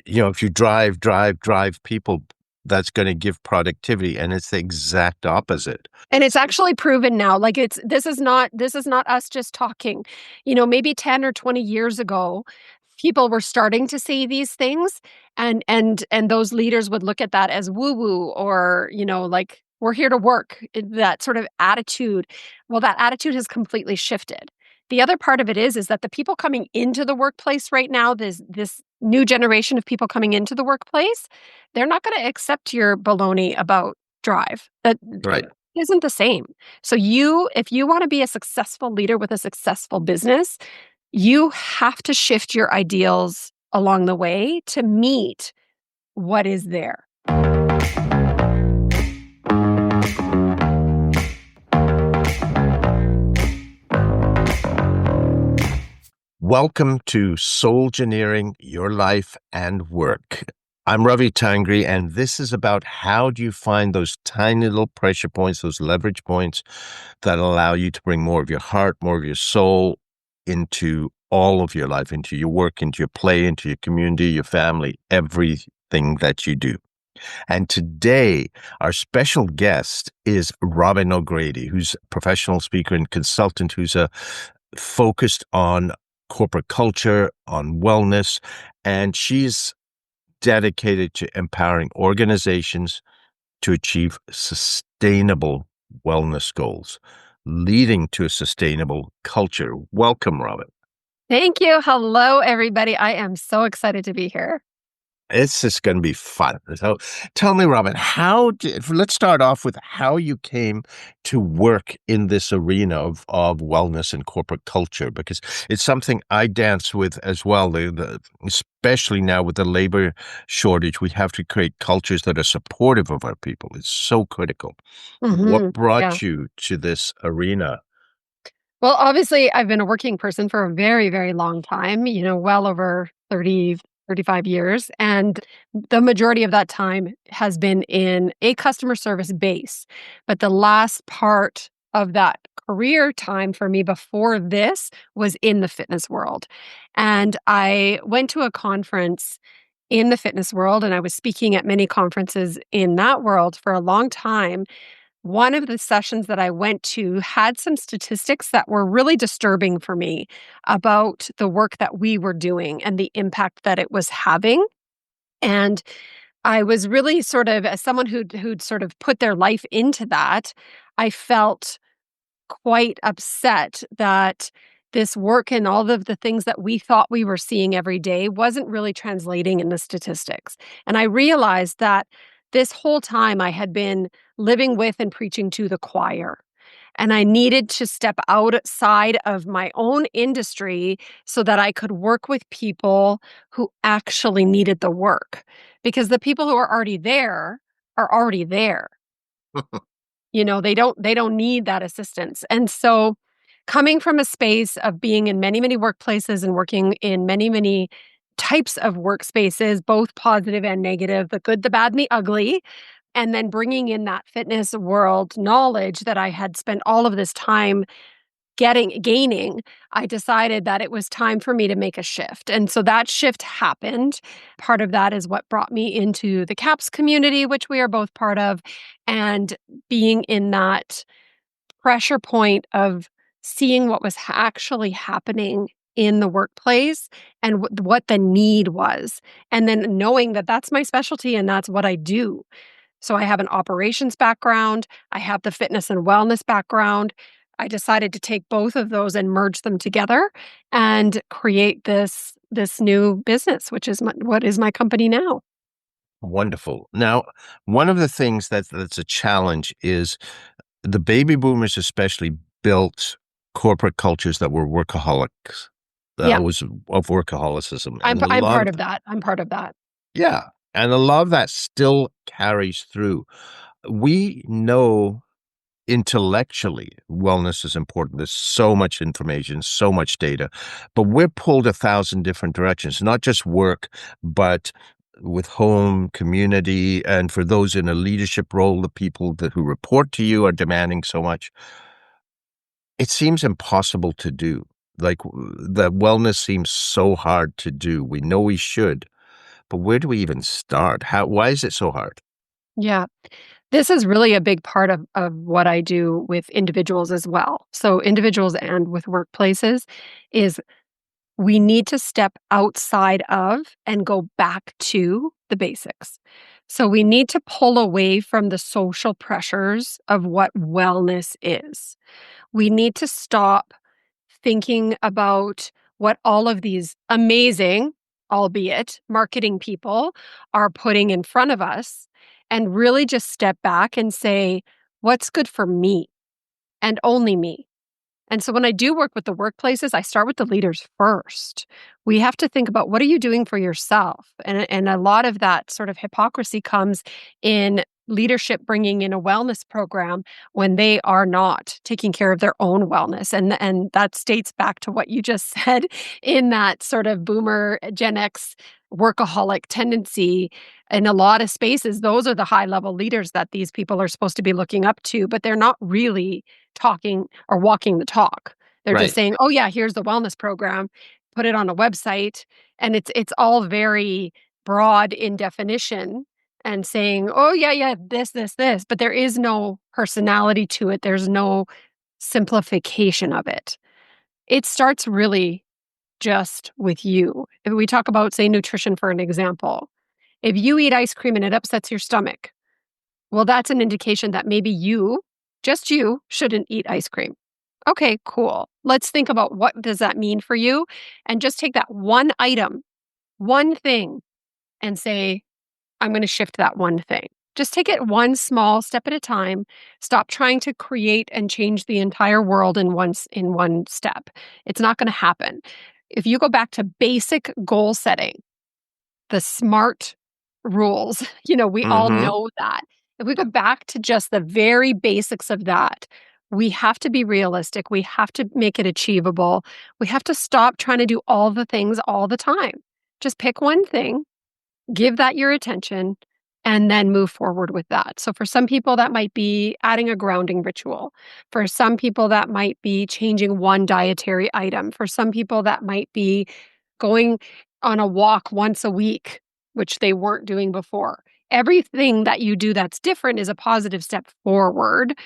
if you drive people, that's going to give productivity, and it's the exact opposite. And it's actually proven now. Like this is not us just talking. Maybe 10 or 20 years ago, people were starting to say these things, and those leaders would look at that as woo-woo, or, like, we're here to work, that sort of attitude. Well, that attitude has completely shifted. The other part of it is that the people coming into the workplace right now, this new generation of people coming into the workplace, they're not going to accept your baloney about drive. That Right. isn't the same. So if you want to be a successful leader with a successful business, you have to shift your ideals along the way to meet what is there. Welcome to Soul Engineering Your Life and Work. I'm Ravi Tangri, and this is about how do you find those tiny little pressure points, those leverage points that allow you to bring more of your heart, more of your soul into all of your life, into your work, into your play, into your community, your family, everything that you do. And today, our special guest is Robin O'Grady, who's a professional speaker and consultant who's focused on corporate culture, on wellness, and she's dedicated to empowering organizations to achieve sustainable wellness goals, leading to a sustainable culture. Welcome, Robin. Thank you. Hello, everybody. I am so excited to be here. It's just going to be fun. So tell me, Robin, let's start off with how you came to work in this arena of wellness and corporate culture, because it's something I dance with as well. Especially now with the labor shortage, we have to create cultures that are supportive of our people. It's so critical. What Yeah. brought you to this arena? Well, obviously, I've been a working person for a very, very long time, well over 30, 35 years. And the majority of that time has been in a customer service base. But the last part of that career time for me before this was in the fitness world. And I went to a conference in the fitness world, and I was speaking at many conferences in that world for a long time. One of the sessions that I went to had some statistics that were really disturbing for me about the work that we were doing and the impact that it was having. And I was really sort of, as someone who'd sort of put their life into that, I felt quite upset that this work and all of the things that we thought we were seeing every day wasn't really translating in the statistics. And I realized that this whole time I had been living with and preaching to the choir. And I needed to step outside of my own industry so that I could work with people who actually needed the work. Because the people who are already there are already there. They don't need that assistance. And so coming from a space of being in many, many workplaces and working in many, many types of workspaces, both positive and negative, the good, the bad, and the ugly, and then bringing in that fitness world knowledge that I had spent all of this time gaining, I decided that it was time for me to make a shift. And so that shift happened. Part of that is what brought me into the CAPS community, which we are both part of, and being in that pressure point of seeing what was actually happening in the workplace and what the need was. And then knowing that that's my specialty and that's what I do. So I have an operations background, I have the fitness and wellness background. I decided to take both of those and merge them together and create this new business, which is what is my company now. Wonderful. Now, one of the things that's a challenge is the baby boomers especially built corporate cultures that were workaholics. Yeah, That was of workaholicism. I'm And a I'm lot part of, of that. I'm part of that. yeah. And a lot of that still carries through. We know intellectually wellness is important. There's so much information, so much data, but we're pulled 1,000 different directions, not just work, but with home, community, and for those in a leadership role, the people who report to you are demanding so much. It seems impossible to do. Like the wellness seems so hard to do. We know we should, but where do we even start? Why is it so hard? Yeah. This is really a big part of what I do with individuals as well. So individuals and with workplaces is we need to step outside of and go back to the basics. So we need to pull away from the social pressures of what wellness is. We need to stop thinking about what all of these amazing, albeit marketing people, are putting in front of us and really just step back and say, what's good for me and only me? And so when I do work with the workplaces, I start with the leaders first. We have to think about what are you doing for yourself? And a lot of that sort of hypocrisy comes in leadership bringing in a wellness program when they are not taking care of their own wellness. And that states back to what you just said in that sort of boomer Gen X workaholic tendency. In a lot of spaces, those are the high level leaders that these people are supposed to be looking up to, but they're not really talking or walking the talk. They're just Right. saying, "Oh yeah, here's the wellness program." Put it on a website, and it's all very broad in definition and saying, "Oh yeah, yeah, this," but there is no personality to it. There's no simplification of it. It starts really just with you. If we talk about, say, nutrition for an example, if you eat ice cream and it upsets your stomach, well, that's an indication that maybe you, just you, shouldn't eat ice cream. Okay, cool. Let's think about what does that mean for you and just take that one item, one thing and say, I'm going to shift that one thing. Just take it one small step at a time. Stop trying to create and change the entire world in one step. It's not going to happen. If you go back to basic goal setting, the SMART rules, we all Mm-hmm. know that. If we go back to just the very basics of that, we have to be realistic. We have to make it achievable. We have to stop trying to do all the things all the time. Just pick one thing, give that your attention, and then move forward with that. So for some people, that might be adding a grounding ritual. For some people, that might be changing one dietary item. For some people, that might be going on a walk once a week, which they weren't doing before. Everything that you do that's different is a positive step forward.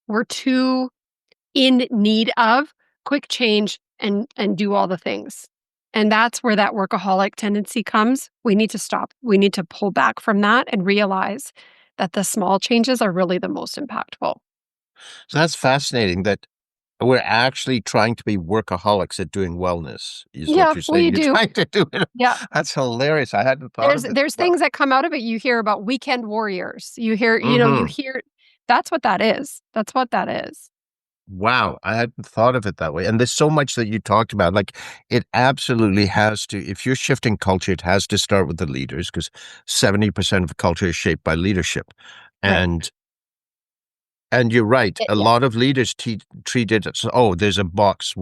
We're too in need of quick change and do all the things. And that's where that workaholic tendency comes. We need to stop. We need to pull back from that and realize that the small changes are really the most impactful. So that's fascinating that we're actually trying to be workaholics at doing wellness, is what Yeah, you're saying. we You're do. trying to do it. Yeah. That's hilarious. I hadn't thought There's of it. there's Well, things that come out of it. You hear about weekend warriors. You mm-hmm. hear that's what that is. That's what that is. Wow, I hadn't thought of it that way. And there's so much that you talked about. Like, it absolutely has to, if you're shifting culture, it has to start with the leaders because 70% of culture is shaped by leadership. Right. And and you're right. A Yeah. lot of leaders treat it as, oh, there's a box.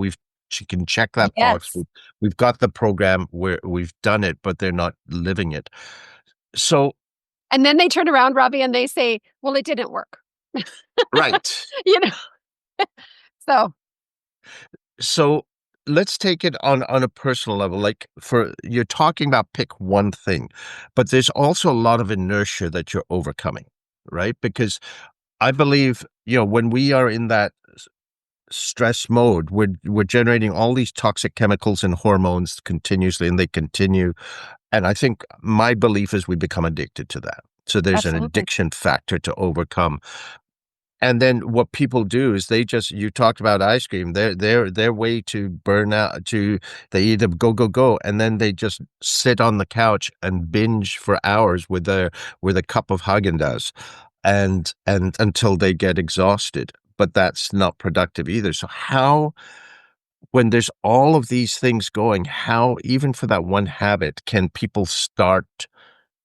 She can check that box. Yes. We've got the program where we've done it, but they're not living it. So, And then they turn around, Robbie, and they say, "Well, it didn't work." right. You know? So, So let's take it on a personal level. Like for you're talking about pick one thing, but there's also a lot of inertia that you're overcoming, right? Because I believe, when we are in that stress mode, we're generating all these toxic chemicals and hormones continuously, and they continue. And I think my belief is we become addicted to that. So there's an absolutely. addiction factor to overcome. And then what people do is you talked about ice cream, their way to burn out, they either go, and then they just sit on the couch and binge for hours with a cup of Haagen-Dazs and until they get exhausted. But that's not productive either. So when there's all of these things going, how, even for that one habit, can people start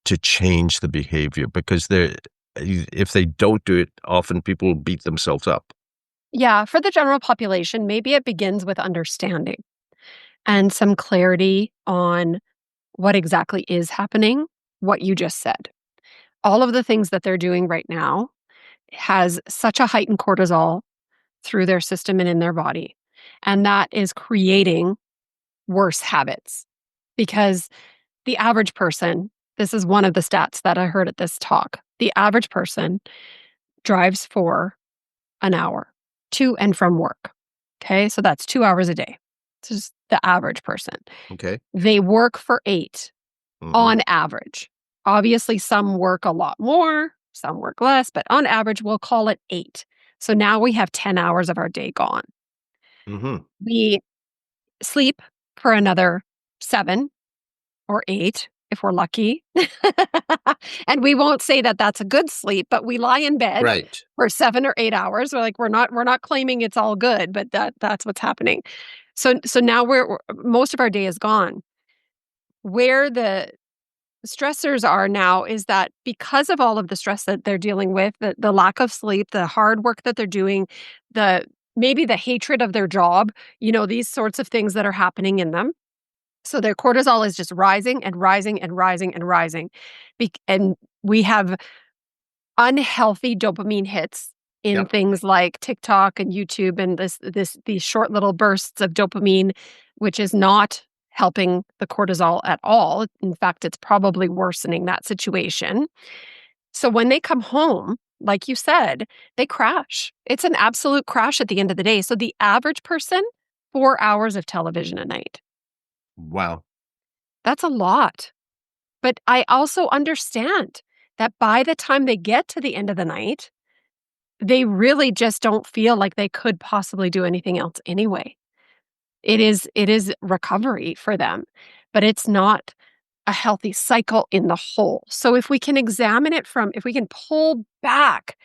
to change the behavior? Because if they don't do it, often people will beat themselves up. Yeah, for the general population, maybe it begins with understanding and some clarity on what exactly is happening, what you just said. All of the things that they're doing right now has such a heightened cortisol through their system and in their body. And that is creating worse habits because the average person This is one of the stats that I heard at this talk. The average person drives for an hour to and from work. Okay, so that's 2 hours a day. This is the average person. Okay. They work for 8 Mm-hmm. on average. Obviously, some work a lot more, some work less, but on average, we'll call it 8. So now we have 10 hours of our day gone. Mm-hmm. We sleep for another 7 or 8 if we're lucky. And we won't say that that's a good sleep, but we lie in bed Right. for 7 or 8 hours. We're not claiming it's all good, but that's what's happening. So now most of our day is gone. Where the stressors are now is that because of all of the stress that they're dealing with, the lack of sleep, the hard work that they're doing, the maybe the hatred of their job, these sorts of things that are happening in them. So their cortisol is just rising and rising and rising and rising. And we have unhealthy dopamine hits in Yep. things like TikTok and YouTube and these short little bursts of dopamine, which is not helping the cortisol at all. In fact, it's probably worsening that situation. So when they come home, like you said, they crash. It's an absolute crash at the end of the day. So the average person, 4 hours of television a night. Wow. That's a lot. But I also understand that by the time they get to the end of the night, they really just don't feel like they could possibly do anything else anyway. It is recovery for them, but it's not a healthy cycle in the whole. So if we can pull back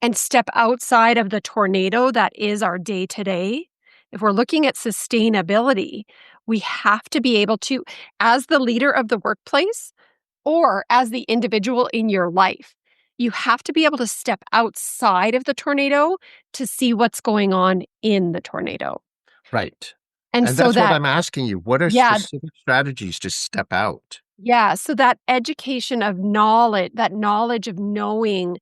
and step outside of the tornado that is our day to day, if we're looking at sustainability, we have to be able to, as the leader of the workplace or as the individual in your life, you have to be able to step outside of the tornado to see what's going on in the tornado. Right. And And so that's what that, I'm asking you. What are yeah, specific strategies to step out? yeah. So that education of knowledge, that knowledge of knowing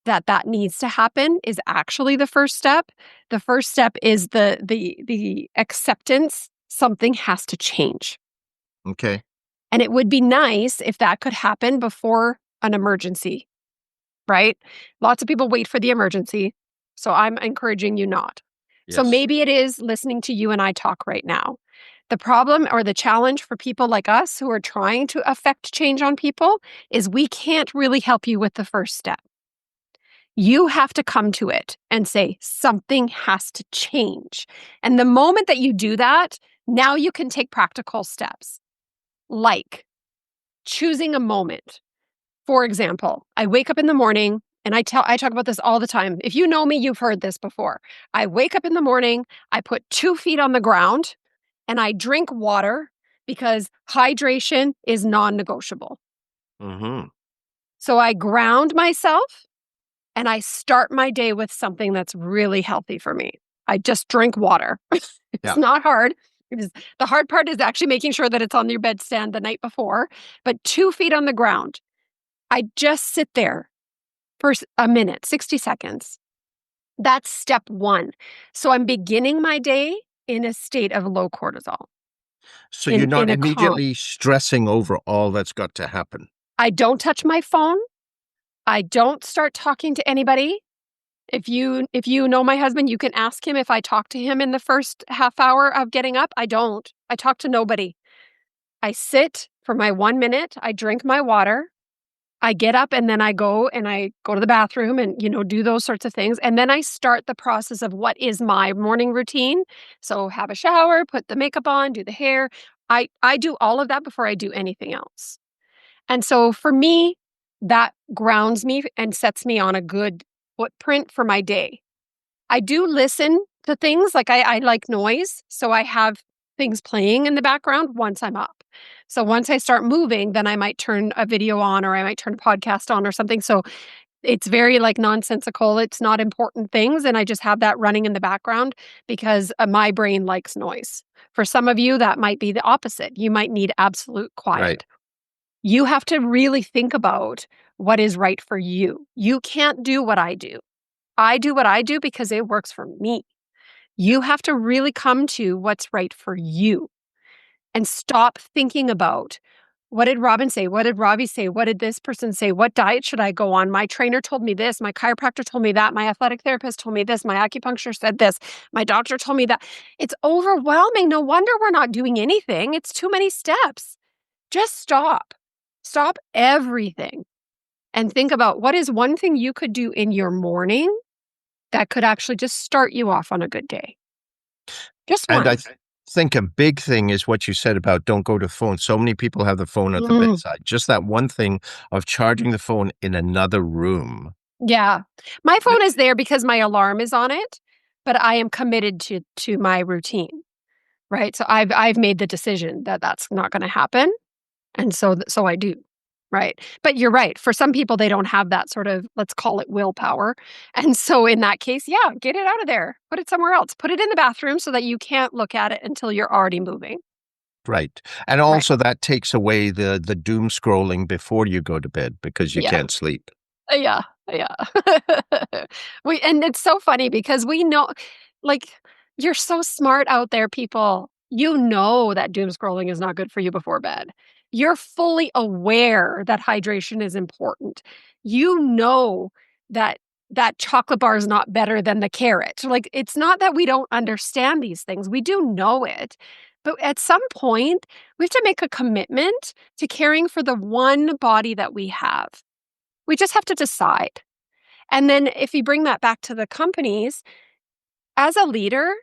that needs to happen is actually the first step. The first step is the acceptance something has to change. Okay. And it would be nice if that could happen before an emergency, right? Lots of people wait for the emergency. So I'm encouraging you not. So Yes. maybe it is listening to you and I talk right now. The problem or the challenge for people like us who are trying to affect change on people is we can't really help you with the first step. You have to come to it and say, something has to change. And the moment that you do that, now you can take practical steps like choosing a moment. For example, I wake up in the morning and I talk about this all the time. If you know me, you've heard this before. I wake up in the morning, I put 2 feet on the ground and I drink water because hydration is non-negotiable. Mm-hmm. So I ground myself and I start my day with something that's really healthy for me. I just drink water. It's Yeah. not hard. The hard part is actually making sure that it's on your bedstand the night before, but 2 feet on the ground. I just sit there for a minute, 60 seconds. That's step 1. So I'm beginning my day in a state of low cortisol, So you're in not a calm. immediately stressing over all that's got to happen. I don't touch my phone. I don't start talking to anybody. If you know my husband, you can ask him if I talk to him in the first half hour of getting up. I don't. I talk to nobody. I sit for my 1 minute. I drink my water. I get up and then I go to the bathroom and, do those sorts of things. And then I start the process of what is my morning routine. So have a shower, put the makeup on, do the hair. I do all of that before I do anything else. And so for me, that grounds me and sets me on a good footprint for my day. I do listen to things like I like noise. So I have things playing in the background once I'm up. So once I start moving, then I might turn a video on or I might turn a podcast on or something. So it's very like nonsensical. It's not important things. And I just have that running in the background because my brain likes noise. For some of you, that might be the opposite. You might need absolute Right. quiet. You have to really think about what is right for you. You can't do what I do. I do what I do because it works for me. You have to really come to what's right for you and stop thinking about What did Robin say? What did Robbie say? What did this person say? What diet should I go on? My trainer told me this. My chiropractor told me that. My athletic therapist told me this. My acupuncture said this. My doctor told me that. It's overwhelming. No wonder we're not doing anything. It's too many steps. Just stop. Stop everything and think about what is one thing you could do in your morning that could actually just start you off on a good day. Just And one. think a big thing is what you said about don't go to phone. So many people have the phone at the Mm, bedside. Just that one thing of charging the phone in another room. yeah. My phone is there because my alarm is on it, but I am committed to my routine, right? So I've made the decision that that's not going to happen, and so I do, right? But you're right. For some people, they don't have that sort of, let's call it willpower, and so in that case, yeah, get it out of there. Put it somewhere else. Put it in the bathroom so that you can't look at it until you're already moving. Right. And Right. also that takes away the doom scrolling before you go to bed because you Yeah. can't sleep. Yeah, yeah. And it's so funny because we know, like, you're so smart out there, people. You know that doom scrolling is not good for you before bed. You're fully aware that hydration is important. You know that that chocolate bar is not better than the carrot. Like, it's not that we don't understand these things. We do know it. But at some point, we have to make a commitment to caring for the one body that we have. We just have to decide. And then if you bring that back to the companies, as a leader,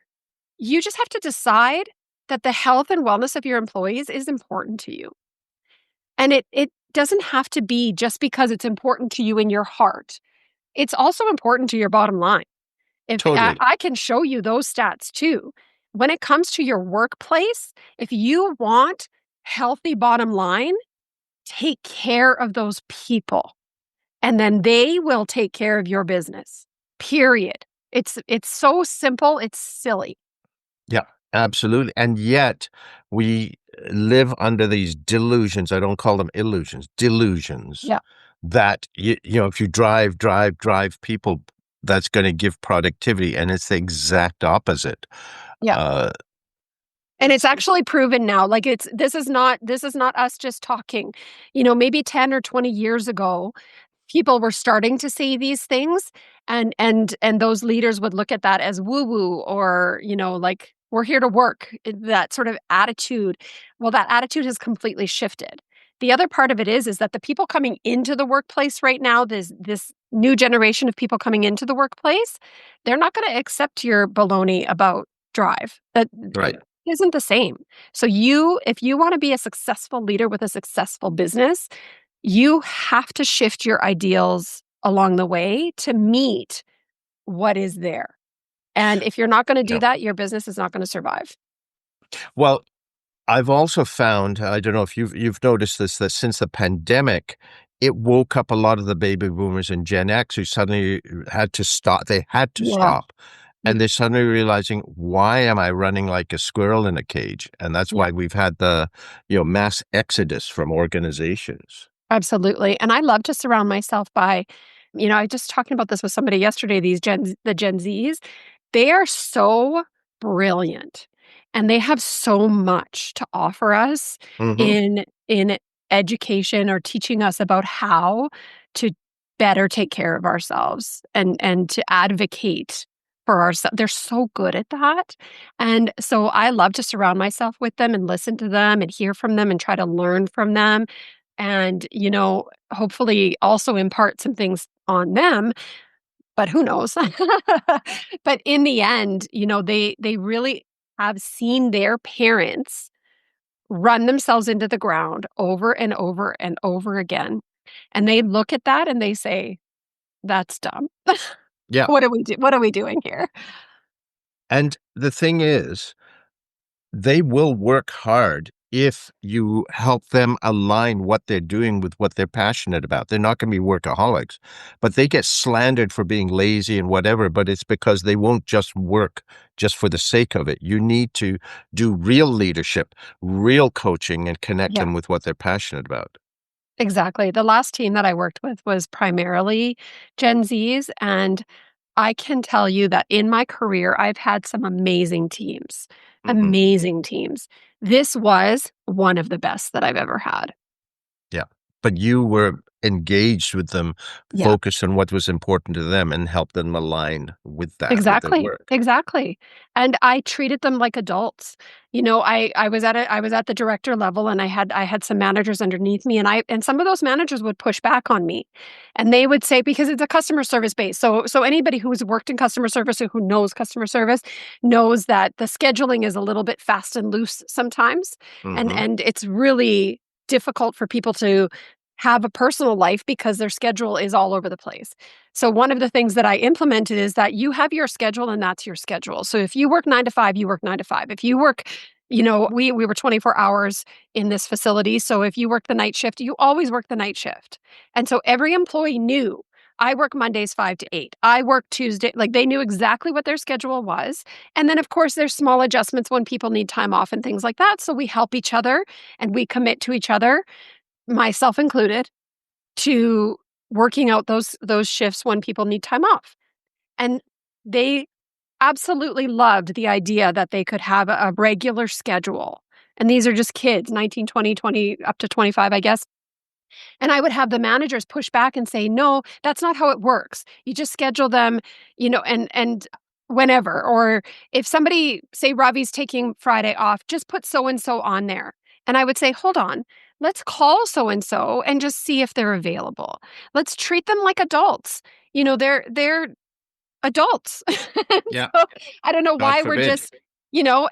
you just have to decide that the health and wellness of your employees is important to you. And it doesn't have to be just because it's important to you in your heart. It's also important to your bottom line. If Totally. I can show you those stats too. When it comes to your workplace, if you want healthy bottom line, take care of those people. And then they will take care of your business. Period. It's so simple, it's silly. Yeah, absolutely. And yet we live under these delusions. I don't call them illusions, delusions Yeah, that if you drive people, that's going to give productivity. And it's the exact opposite. yeah. Uh, And it's actually proven now. Like this is not us just talking. Maybe 10 or 20 years ago, people were starting to say these things and those leaders would look at that as woo woo or like we're here to work, that sort of attitude. Well, that attitude has completely shifted. The other part of it is that the people coming into the workplace right now, this new generation of people coming into the workplace, they're not going to accept your baloney about drive. That right. isn't the same. So if you want to be a successful leader with a successful business, you have to shift your ideals along the way to meet what is there. And if you're not going to do Yeah. that, your business is not going to survive. Well, I've also found, I don't know if you've noticed this, that since the pandemic, it woke up a lot of the baby boomers and Gen X who suddenly had to stop. They had to Yeah. stop. And they're suddenly realizing, why am I running like a squirrel in a cage? And that's Yeah. why we've had the, mass exodus from organizations. Absolutely. And I love to surround myself by, I just talking about this with somebody yesterday, the Gen Zs, they are so brilliant and they have so much to offer us Hmm. in education or teaching us about how to better take care of ourselves and to advocate for ourselves. They're so good at that. And so I love to surround myself with them and listen to them and hear from them and try to learn from them and hopefully also impart some things on them, but who knows. But in the end, they really have seen their parents run themselves into the ground over and over and over again, and they look at that and they say, that's dumb. Yeah. What are we doing here? And the thing is, they will work hard if you help them align what they're doing with what they're passionate about. They're not going to be workaholics, but they get slandered for being lazy and whatever, but it's because they won't just work just for the sake of it. You need to do real leadership, real coaching, and connect Yeah, them with what they're passionate about. exactly. The last team that I worked with was primarily Gen Zs, and I can tell you that in my career, I've had some amazing teams, Hmm. amazing teams. This was one of the best that I've ever had. but you were engaged with them, Yeah. focused on what was important to them, and helped them align with that, with their Exactly, work. exactly, and I treated them like adults. I was at the director level, and I had some managers underneath me, and some of those managers would push back on me, and they would say because it's a customer service base, so anybody who's worked in customer service or who knows customer service knows that the scheduling is a little bit fast and loose sometimes, and Hmm. and it's really difficult for people to have a personal life because their schedule is all over the place. So one of the things that I implemented is that you have your schedule and that's your schedule. So if you work 9 to 5, you work 9 to 5. If you work, we were 24 hours in this facility. So if you work the night shift, you always work the night shift. And so every employee knew I work Mondays 5 to 8. I work Tuesday. Like they knew exactly what their schedule was. And then of course there's small adjustments when people need time off and things like that. So we help each other and we commit to each other, myself included, to working out those shifts when people need time off. And they absolutely loved the idea that they could have a regular schedule. And these are just kids, 19, 20, 20 up to 25, I guess. And I would have the managers push back and say, "No, that's not how it works. You just schedule them, and whenever. Or if somebody, say Ravi's taking Friday off, just put so and so on there." And I would say, "Hold on. Let's call so and so and just see if they're available. Let's treat them like adults. They're adults." And Yeah. so I don't know God why we're forbid. just,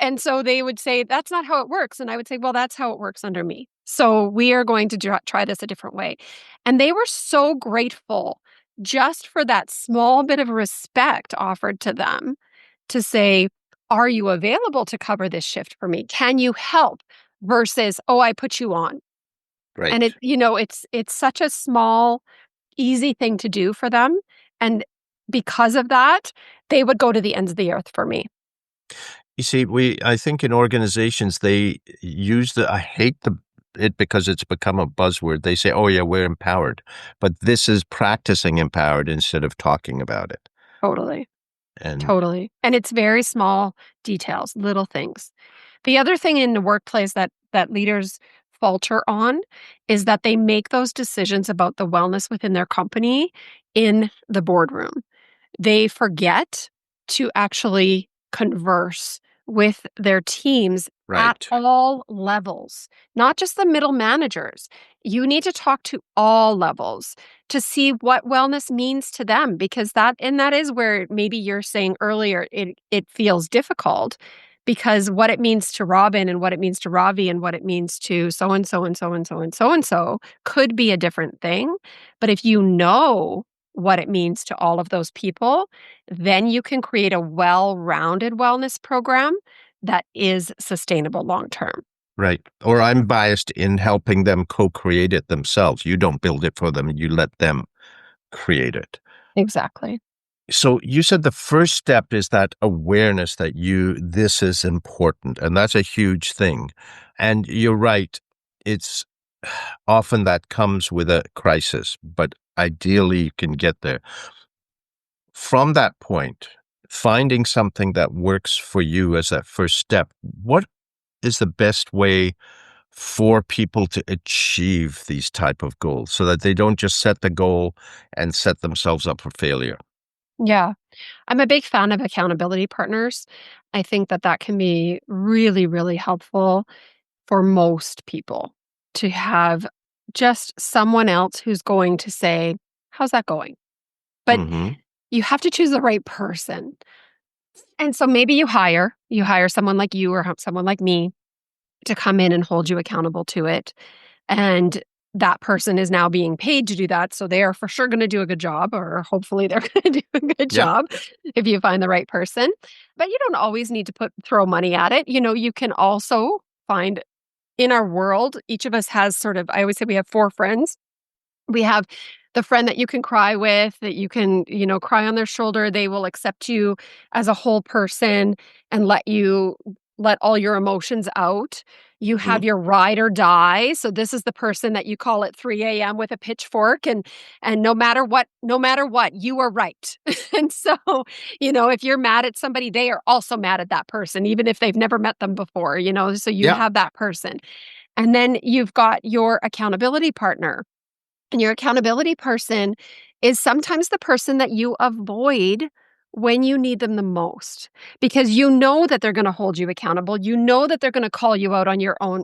and so they would say, "That's not how it works." And I would say, "Well, that's how it works under me. So we are going to try this a different way." And they were so grateful just for that small bit of respect offered to them to say, "Are you available to cover this shift for me? Can you help?" Versus, "Oh, I put you on." And Right. it's such a small easy thing to do for them, and because of that, they would go to the ends of the earth for me. You see, I think in organizations, they use I hate it because it's become a buzzword. They say, oh, yeah, we're empowered. But this is practicing empowered instead of talking about it. Totally, And totally, and it's very small details, little things. The other thing in the workplace that leaders falter on is that they make those decisions about the wellness within their company in the boardroom. They forget to actually converse with their teams at right, all levels, not just the middle managers. You need to talk to all levels to see what wellness means to them, because that is where maybe you're saying earlier it feels difficult, because what it means to Robin and what it means to Ravi and what it means to so and so and so and so and so and so could be a different thing. But if you know what it means to all of those people, then you can create a well-rounded wellness program that is sustainable long term. right. Or I'm biased in helping them co-create it themselves. You don't build it for them, you let them create it. Exactly. So you said the first step is that awareness that this is important, and that's a huge thing. And you're right. It's often that comes with a crisis, but ideally you can get there. From that point, finding something that works for you as that first step, what is the best way for people to achieve these type of goals so that they don't just set the goal and set themselves up for failure? Yeah. I'm a big fan of accountability partners. I think that can be really, really helpful for most people to have just someone else who's going to say, "How's that going?" But Hmm. you have to choose the right person. And so maybe you hire someone like you or someone like me to come in and hold you accountable to it. And that person is now being paid to do that. So they are for sure going to do a good job, or hopefully they're going to do a good Yeah. job if you find the right person. But you don't always need to throw money at it. You can also find, in our world, each of us has sort of, I always say we have four friends. We have the friend that you can cry with, that you can, cry on their shoulder. They will accept you as a whole person and let all your emotions out. You have Mhm. your ride or die. So this is the person that you call at 3 a.m. with a pitchfork, and no matter what, you are right. And so, if you're mad at somebody, they are also mad at that person, even if they've never met them before, so you Yeah. have that person. And then you've got your accountability partner. And your accountability person is sometimes the person that you avoid when you need them the most because you know that they're going to hold you accountable. You know that they're going to call you out on your own.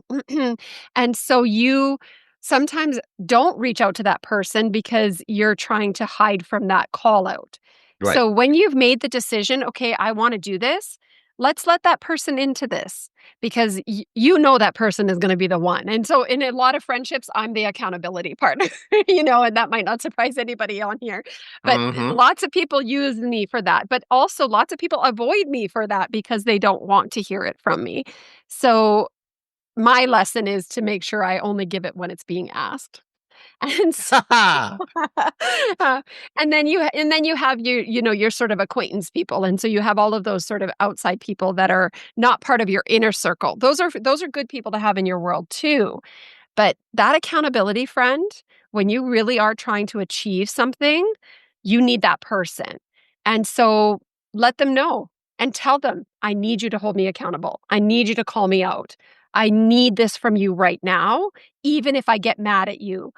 And so you sometimes don't reach out to that person because you're trying to hide from that call out. Right. So when you've made the decision, okay, I want to do this, let's let that person into this because you know that person is going to be the one. And so in a lot of friendships, I'm the accountability partner, and that might not surprise anybody on here. But Hmm. lots of people use me for that. But also lots of people avoid me for that because they don't want to hear it from me. So my lesson is to make sure I only give it when it's being asked. And so uh, and then you have your sort of acquaintance people, and so you have all of those sort of outside people that are not part of your inner circle. Those are good people to have in your world too. But that accountability friend, when you really are trying to achieve something, you need that person. And so let them know and tell them, I need you to hold me accountable. I need you to call me out. I need this from you right now, even if I get mad at you.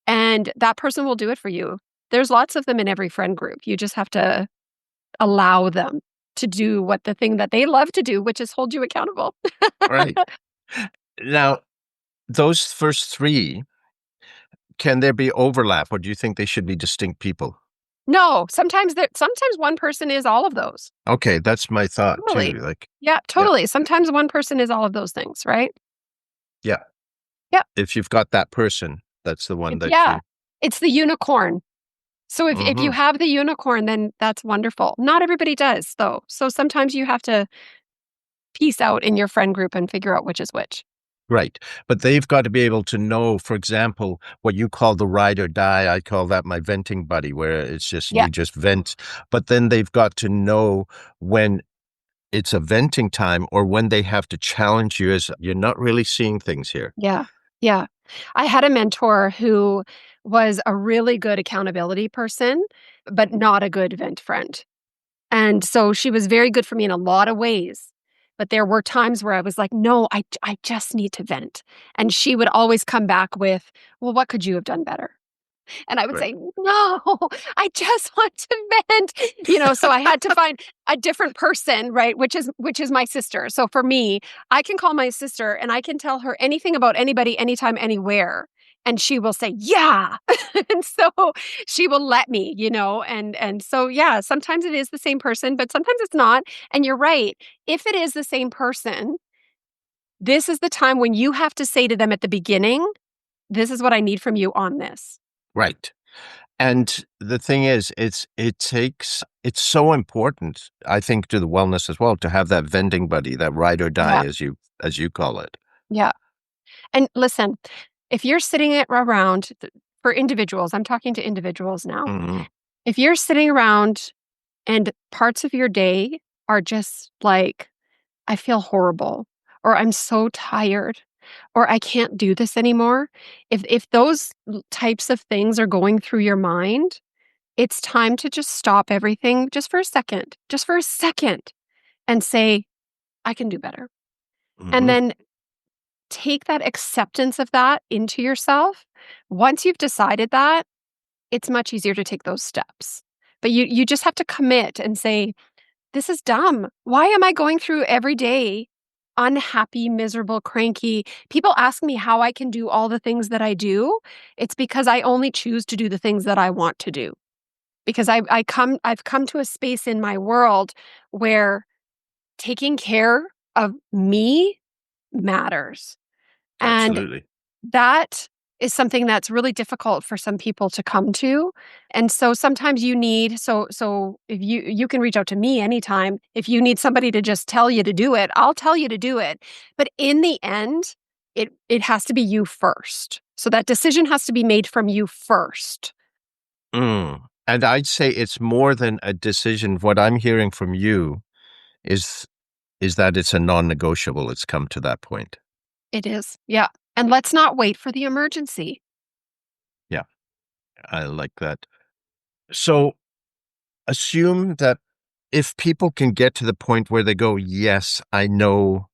And that person will do it for you. There's lots of them in every friend group. You just have to allow them to do what the thing that they love to do, which is hold you accountable. Right. Now, those first three, can there be overlap, or do you think they should be distinct people? No, sometimes one person is all of those. Okay, that's my thought too. Totally. Like, Yeah, yeah, totally. Sometimes one person is all of those things, right? yeah. Yep. If you've got that person, that's the one that Yeah. you. It's the unicorn. So if you Hmm. have the unicorn, then that's wonderful. Not everybody does, though. So sometimes you have to piece out in your friend group and figure out which is which. Right. But they've got to be able to know, for example, what you call the ride or die. I call that my venting buddy, where it's just Yeah. you just vent. But then they've got to know when it's a venting time or when they have to challenge you as you're not really seeing things here. Yeah. Yeah. I had a mentor who was a really good accountability person, but not a good vent friend. And so she was very good for me in a lot of ways. But there were times where I was like, no, I just need to vent. And she would always come back with, well, what could you have done better? And I would Right. say, no, I just want to vent. So I had to find a different person, right? Which is my sister. So for me, I can call my sister and I can tell her anything about anybody, anytime, anywhere. And she will say, yeah. And so she will let me, and so yeah, sometimes it is the same person, but sometimes it's not. And you're right. If it is the same person, this is the time when you have to say to them at the beginning, this is what I need from you on this. Right. And the thing is, it's so important, I think, to the wellness as well, to have that vending buddy, that ride or die, Yeah. as you call it. Yeah. And listen, if you're sitting it around for individuals, I'm talking to individuals now. Hmm. If you're sitting around and parts of your day are just like, I feel horrible, or I'm so tired, or I can't do this anymore. If those types of things are going through your mind, it's time to just stop everything just for a second, and say, I can do better. And Hmm. then take that acceptance of that into yourself. Once you've decided that, it's much easier to take those steps. But you just have to commit and say, this is dumb. Why am I going through every day unhappy, miserable, cranky? People ask me how I can do all the things that I do. It's because I only choose to do the things that I want to do. Because I've come to a space in my world where taking care of me matters. And Absolutely. that is something that's really difficult for some people to come to. And so sometimes you need so if you can reach out to me anytime. If you need somebody to just tell you to do it, I'll tell you to do it. But in the end, it has to be you first. So that decision has to be made from you first. Mm. And I'd say it's more than a decision. What I'm hearing from you is is that it's a non-negotiable. It's come to that point. It is. Yeah. And let's not wait for the emergency. Yeah, I like that. So assume that if people can get to the point where they go, yes, I know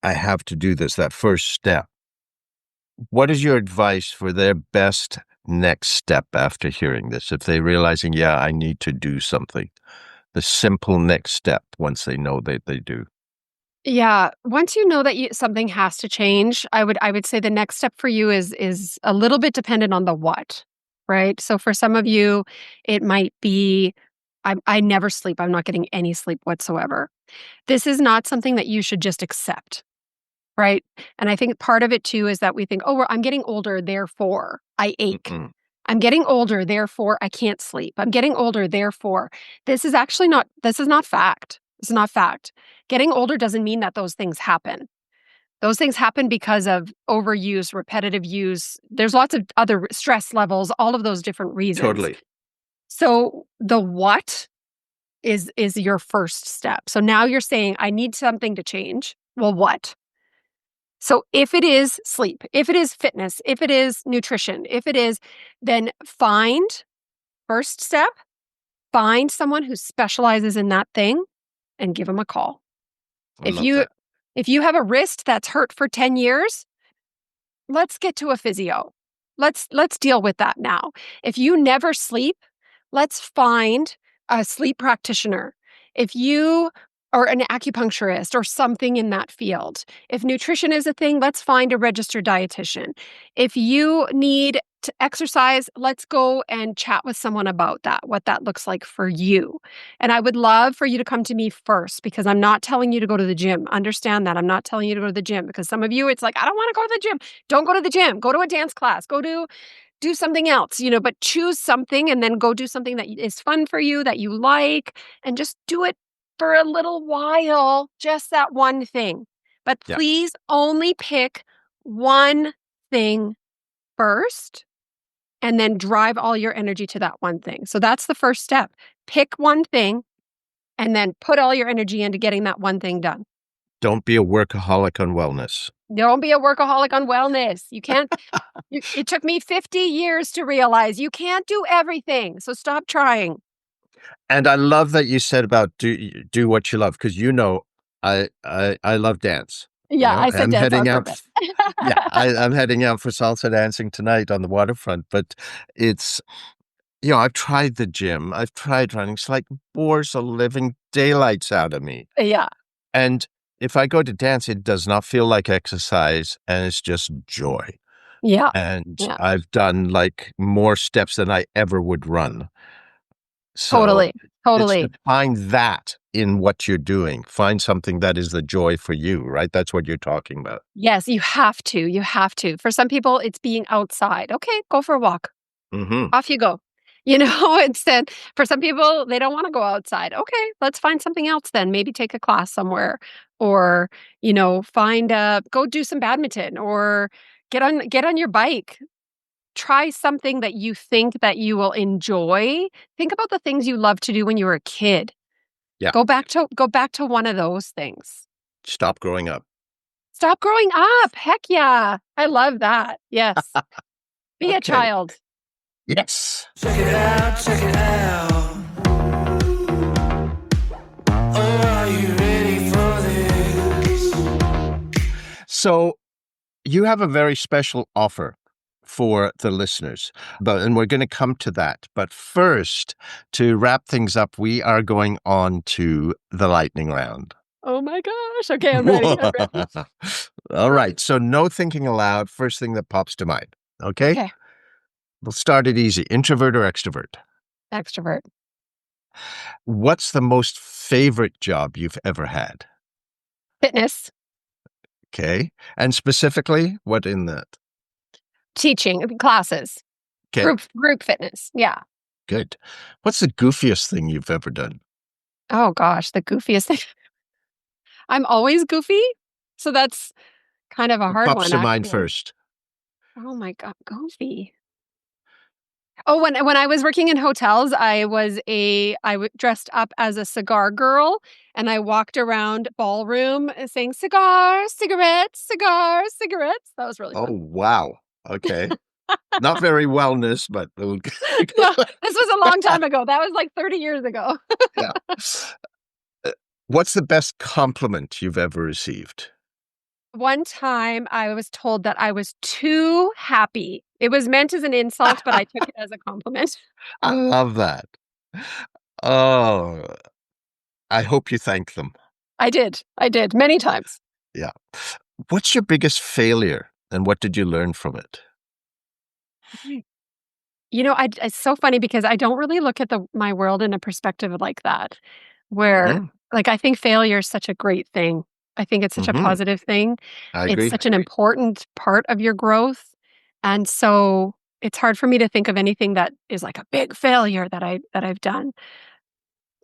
I have to do this, that first step, What is your advice for their best next step after hearing this? If they're realizing, yeah, I need to do something, the simple next step once they know that they do. Yeah, once you know that something has to change, I would say the next step for you is a little bit dependent on the what, right? So for some of you, it might be I never sleep. I'm not getting any sleep whatsoever. This is not something that you should just accept, right? And I think part of it too is that we think, "Oh, I'm getting older, therefore I ache. Mm-mm. I'm getting older, therefore I can't sleep. I'm getting older, therefore." This is not fact. This is not fact. Getting older doesn't mean that those things happen. Those things happen because of overuse, repetitive use. There's lots of other stress levels, all of those different reasons. Totally. So the what is your first step. So now you're saying, I need something to change. Well, what? So if it is sleep, if it is fitness, if it is nutrition, if it is, then find first step, find someone who specializes in that thing and give them a call. I If love you that. if you have a wrist that's hurt for 10 years, let's get to a physio. Let's deal with that now. If you never sleep, let's find a sleep practitioner. If you or an acupuncturist or something in that field. If nutrition is a thing, let's find a registered dietitian. If you need to exercise, let's go and chat with someone about that, what that looks like for you. And I would love for you to come to me first because I'm not telling you to go to the gym. Understand that. I'm not telling you to go to the gym because some of you, it's like, I don't want to go to the gym. Don't go to the gym. Go to a dance class. Go to do something else, but choose something and then go do something that is fun for you, that you like, and just do it for a little while, just that one thing. But Yeah. please only pick one thing first and then drive all your energy to that one thing. So that's the first step. Pick one thing and then put all your energy into getting that one thing done. Don't be a workaholic on wellness. Don't be a workaholic on wellness. You can't. It took me 50 years to realize you can't do everything. So stop trying. And I love that you said about do what you love because I love dance. Yeah, I said I'm dance on heading out. purpose. Yeah, I'm heading out for salsa dancing tonight on the waterfront. But it's I've tried the gym. I've tried running. It's like bores the living daylights out of me. Yeah, And if I go to dance, it does not feel like exercise, and it's just joy. yeah, And yeah. I've done like more steps than I ever would run. So Totally, it's to totally. find that in what you're doing. Find something that is the joy for you, right? That's what you're talking about. Yes, you have to. You have to. For some people, it's being outside. Okay, go for a walk. Hmm. Off you go. Instead, for some people, they don't want to go outside. Okay, let's find something else then. Maybe take a class somewhere or, go do some badminton or get on your bike. Try something that you think that you will enjoy. Think about the things you loved to do when you were a kid. Yeah. Go back to one of those things. Stop growing up. Stop growing up. Heck yeah. I love that. Yes. Be a Okay. child. Yes. Check it out, check it out. Oh, are you ready for this? So you have a very special offer for the listeners, and we're going to come to that. But first, to wrap things up, we are going on to the lightning round. Oh my gosh. Okay, I'm ready. I'm ready. All right. So no thinking aloud. First thing that pops to mind. Okay. Okay. We'll start it easy. Introvert or extrovert? Extrovert. What's the most favorite job you've ever had? Fitness. Okay. And specifically, what in that? Teaching. Classes. Okay. Group fitness. Yeah. Good. What's the goofiest thing you've ever done? Oh gosh, the goofiest thing. I'm always goofy. So that's kind of a What hard pops one, to mind actually. first? Oh my God, goofy. Oh, when I was working in hotels, dressed up as a cigar girl, and I walked around ballroom saying cigars, cigarettes, cigars, cigarettes. That was really Oh, fun. wow. Okay. Not very wellness, but No, this was a long time ago. That was like 30 years ago. yeah. What's the best compliment you've ever received? One time I was told that I was too happy. It was meant as an insult, but I took it as a compliment. I love that. Oh, I hope you thank them. I did. I did many times. Yeah. What's your biggest failure and what did you learn from it? It's so funny because I don't really look at my world in a perspective like that, where Mm-hmm. like I think failure is such a great thing. I think it's such a Mm-hmm. positive thing. I It's agree. such an important part of your growth. And so it's hard for me to think of anything that is like a big failure that I've done.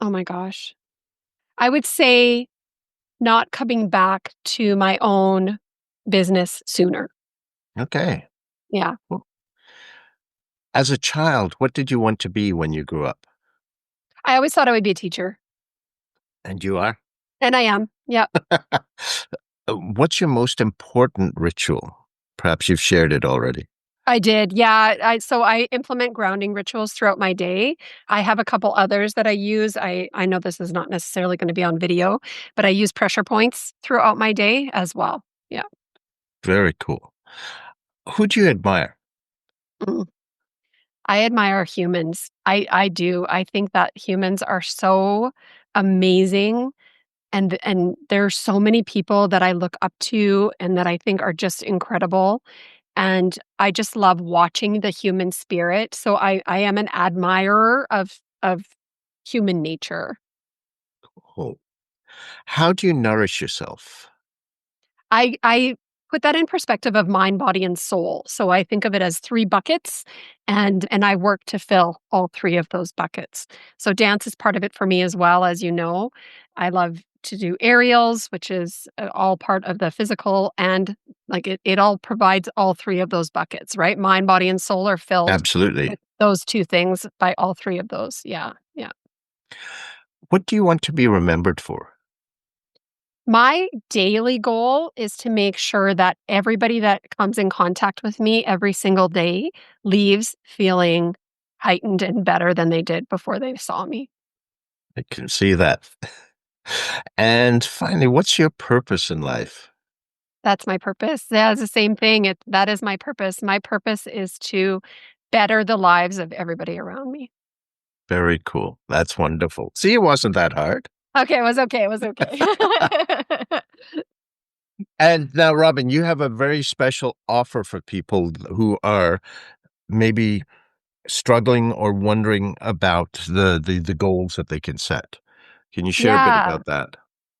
Oh my gosh. I would say not coming back to my own business sooner. Okay. Yeah. Well, as a child, what did you want to be when you grew up? I always thought I would be a teacher, And you are? and I am. Yeah. What's your most important ritual? Perhaps you've shared it already. I did. Yeah. I implement grounding rituals throughout my day. I have a couple others that I use. I know this is not necessarily going to be on video, but I use pressure points throughout my day as well. Yeah. Very cool. Who do you admire? Mm. I admire humans. I do. I think that humans are so amazing. And there's so many people that I look up to and that I think are just incredible. And I just love watching the human spirit. So I am an admirer of human nature. Oh. How do you nourish yourself? I put that in perspective of mind, body, and soul. So I think of it as 3 buckets, and I work to fill all 3 of those buckets. So dance is part of it for me as well, as you know. I love to do aerials, which is, all part of the physical, and, like, it all provides all 3 of those buckets, right? Mind, body, and soul are filled Absolutely. with those 2 things by all 3 of those. Yeah, yeah. What do you want to be remembered for? My daily goal is to make sure that everybody that comes in contact with me every single day leaves feeling heightened and better than they did before they saw me. I can see that. And finally, what's your purpose in life? That's my purpose. Yeah, it's the same thing. That is my purpose. My purpose is to better the lives of everybody around me. Very cool. That's wonderful. See, it wasn't that hard. Okay, it was okay. It was okay. And now, Robin, you have a very special offer for people who are maybe struggling or wondering about the goals that they can set. Can you share a bit Yeah. about that?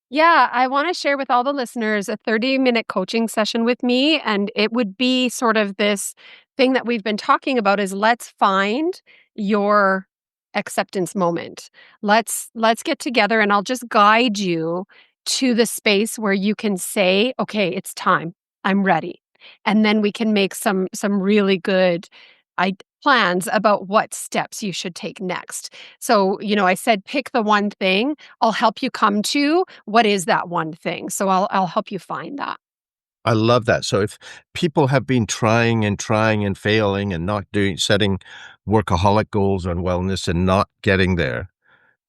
Yeah, I want to share with all the listeners a 30-minute coaching session with me. And it would be sort of this thing that we've been talking about is let's find your acceptance moment. Let's get together and I'll just guide you to the space where you can say, okay, it's time. I'm ready. And then we can make some really good plans about what steps you should take next. So, I said pick the one thing. I'll help you come to what is that one thing. So I'll help you find that. I love that. So if people have been trying and failing and not setting workaholic goals on wellness and not getting there,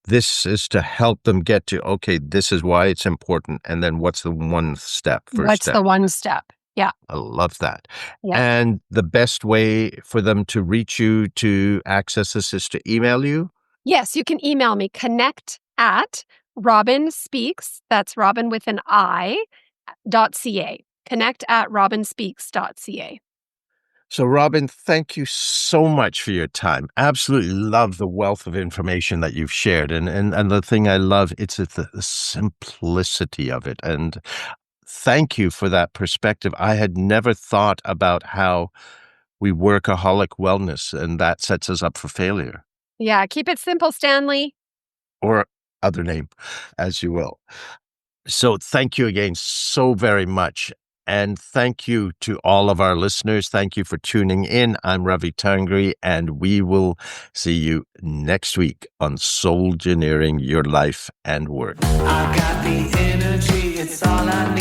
this is to help them get to, okay, this is why it's important. And then what's the first What's the step? one step? Yeah. I love that. Yeah. And the best way for them to reach you to access this is to email you? Yes, you can email me connect at Robin Speaks. That's Robin with an I .ca. Connect at robinspeaks.ca. So, Robin, thank you so much for your time. Absolutely love the wealth of information that you've shared. And the thing I love, it's the simplicity of it. And thank you for that perspective. I had never thought about how we workaholic wellness, and that sets us up for failure Yeah, keep it simple, Stanley. or other name, as you will. So thank you again so very much. And thank you to all of our listeners. Thank you for tuning in. I'm Ravi Tangri, and we will see you next week on Soul Engineering Your Life and Work. I got the energy, it's all I need.